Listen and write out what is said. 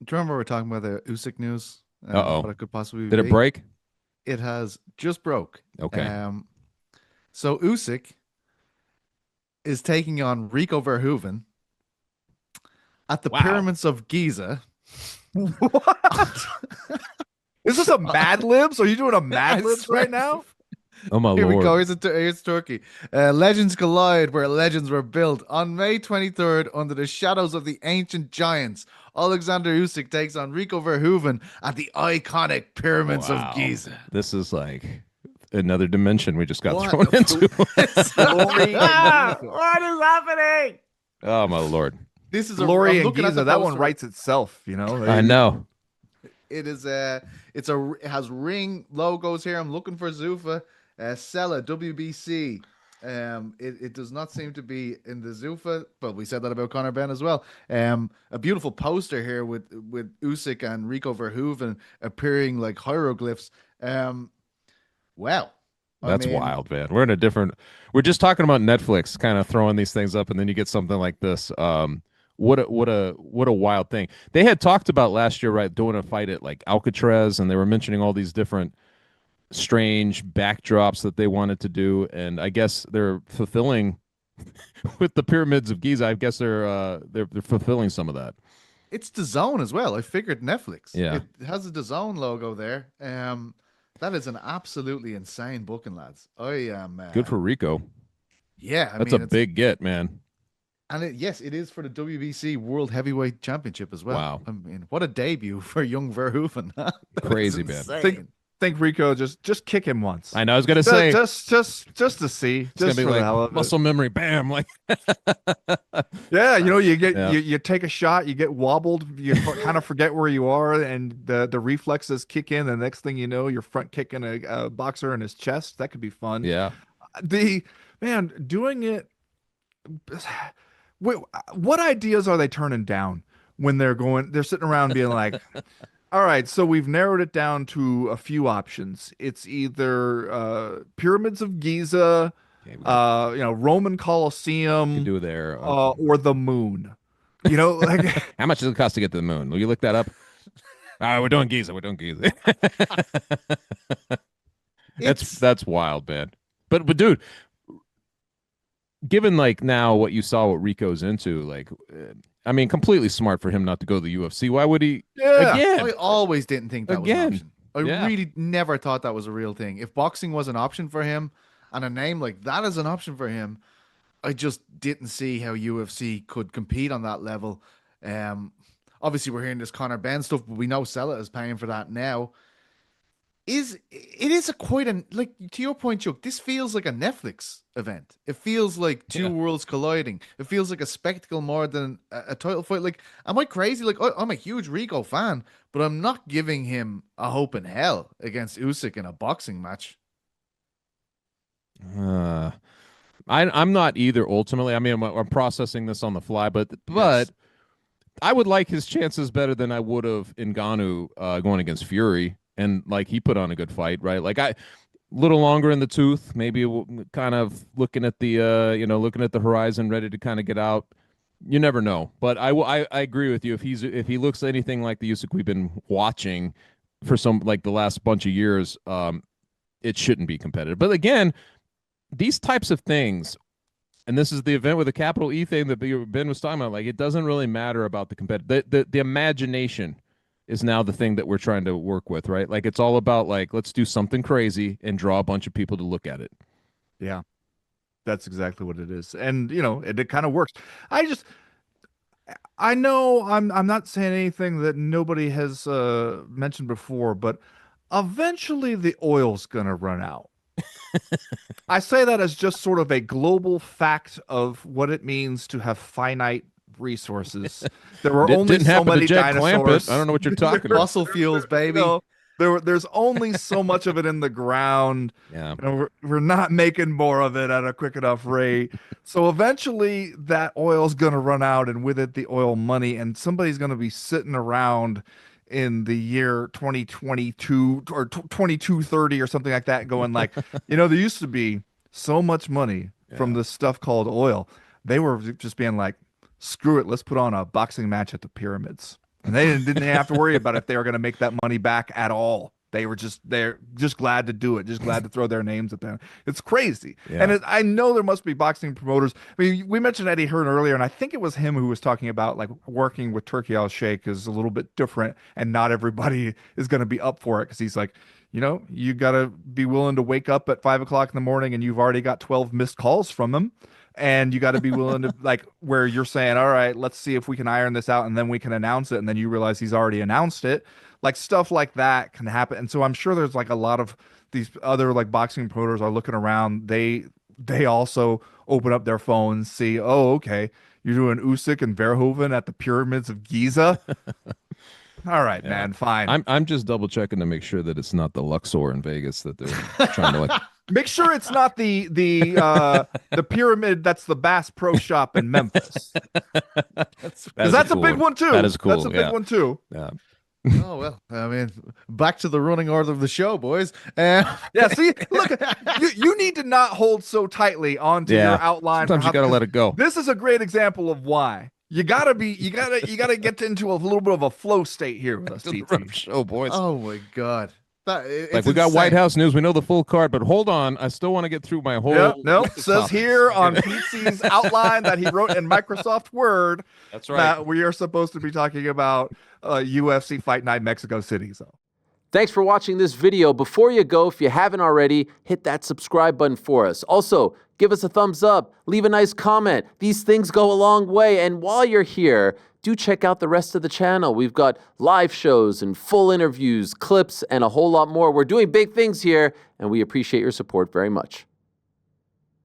Do you remember we were talking about the Usyk news? Uh-oh. What it could possibly Did it be? break? It has just broke. Okay. Um, so Usyk is taking on Rico Verhoeven at the Wow. Pyramids of Giza. What? Is this a Mad Libs? Are you doing a Mad I Libs swear. right now? Oh my Here we Lord. go. Here's Turkey. Legends collide where legends were built. On May 23rd, under the shadows of the ancient giants, Oleksandr Usyk takes on Rico Verhoeven at the iconic Pyramids of Wow. Giza. This is like another dimension we just got What thrown the into. Glory in Giza. What is happening? Oh my Lord. This is a. Glory I'm in looking at the Giza. That one poster. writes itself, you know. I know. It is a. It's a. It has ring logos here. I'm looking for Zuffa, Sella, WBC. It does not seem to be in the Zuffa, but we said that about Conor Ben as well. A beautiful poster here with Usyk and Rico Verhoeven appearing like hieroglyphs. Well, I That's mean, wild, man. We're in a different. We're just talking about Netflix kind of throwing these things up, and then you get something like this. What a wild thing. They had talked about last year, right, doing a fight at like Alcatraz, and they were mentioning all these different strange backdrops that they wanted to do, and I guess they're fulfilling with the Pyramids of Giza. I guess they're fulfilling some of that. it's the zone as well. I figured Netflix. Yeah, It has the zone logo there. That is an absolutely insane booking, lads. I am. good for Rico. Yeah, I That's a mean it's big get, man. and yes, it is for the WBC World Heavyweight Championship as well. Wow, I mean, what a debut for young Verhoeven. That was crazy, man. Think insane. think Rico, just kick him once. I know. I was gonna say Just to see, it's gonna just be for the like hell of it. muscle memory, bam, like Yeah, yeah, you take a shot, you get wobbled, you kind of forget where you are, and the reflexes kick in. The next thing you know, you're front kicking a boxer in his chest. That could be fun. yeah. The man doing it. Wait, what ideas are they turning down when they're going? They're sitting around being like, "All right, so we've narrowed it down to a few options. It's either Pyramids of Giza, Okay, we got Roman you Colosseum, do there. or the moon." You know, like How much does it cost to get to the moon? Will you look that up? All right, we're doing Giza. We're doing Giza. That's It's that's wild, man. But dude, given like now what you saw what Rico's into, like, I mean, completely smart for him not to go to the UFC. Why would he? yeah, I Again, always didn't think that was an again. option. I Yeah, really never thought that was a real thing. If boxing was an option for him and a name like that is an option for him, I just didn't see how UFC could compete on that level. Um, Obviously we're hearing this Conor Ben stuff, but we know Sella is paying for that now. It is a quite a like to your point, Chuck. This feels like a Netflix event. It feels like two yeah. worlds colliding. It feels like a spectacle more than a title fight. Like, am I crazy? Like, I'm a huge Rico fan, but I'm not giving him a hope in hell against Usyk in a boxing match. Uh, I'm not either. Ultimately, I mean, I'm processing this on the fly, but Yes, I would like his chances better than I would have in Ngannou going against Fury, and like he put on a good fight, right? Like I little longer in the tooth, maybe kind of looking at the looking at the horizon, ready to kind of get out. You never know, but I agree with you. If he looks anything like the Usyk we've been watching for some like the last bunch of years, it shouldn't be competitive. But again, these types of things, and this is the event with the capital E thing that Ben was talking about. Like, it doesn't really matter about the competitive. The imagination is now the thing that we're trying to work with, right? Like, it's all about like, let's do something crazy and draw a bunch of people to look at it. yeah, that's exactly what it is, and it kind of works. I just I know I'm not saying anything that nobody has mentioned before, but eventually the oil's gonna run out. I say that as just sort of a global fact of what it means to have finite resources. There were only Didn't so happen to many Jack Clampett. I dinosaurs. don't know what you're talking about. fossil fuels, You baby. know, there's only so much of it in the ground. Yeah. We're not making more of it at a quick enough rate. So eventually that oil's gonna run out, and with it the oil money, and somebody's gonna be sitting around in the year 2022 or 2230 or something like that going like, there used to be so much money from Yeah. this stuff called oil. They were just being like, screw it, let's put on a boxing match at the pyramids. And they didn't have to worry about if they were going to make that money back at all. They're just glad to do it, just glad to throw their names at them. It's crazy. Yeah. And I know there must be boxing promoters. I mean, we mentioned Eddie Hearn earlier, and I think it was him who was talking about like working with Turki Al-Sheikh is a little bit different, and not everybody is going to be up for it, because he's like, you know, you got to be willing to wake up at 5 o'clock in the morning and you've already got 12 missed calls from him. And you got to be willing to, like, where you're saying, all right, let's see if we can iron this out and then we can announce it. And then you realize he's already announced it. Like, stuff like that can happen. And so I'm sure there's like a lot of these other like boxing promoters are looking around. They also open up their phones, see, oh, okay, you're doing Usyk and Verhoeven at the Pyramids of Giza. All right, man, fine. I'm just double checking to make sure that it's not the Luxor in Vegas that they're trying to like. Make sure it's not the pyramid that's the Bass Pro Shop in Memphis. Because that's cool a big one too. That is cool. That's a big one too. Yeah. Oh, well, I mean, back to the running order of the show, boys. Yeah, see, look, you need to not hold so tightly onto your outline. Sometimes you got to let it go. This is a great example of why. You gotta get into a little bit of a flow state here with us, TT. Show, boys. Oh my God. Like we got White House news, we know the full card, but hold on, I still want to get through my whole. It says here on PC's outline that he wrote in Microsoft Word. That's right. That we are supposed to be talking about UFC Fight Night Mexico City. So, thanks for watching this video. Before you go, if you haven't already, hit that subscribe button for us. Also, give us a thumbs up, leave a nice comment. These things go a long way. And while you're here, do check out the rest of the channel. We've got live shows and full interviews, clips, and a whole lot more. We're doing big things here, and we appreciate your support very much.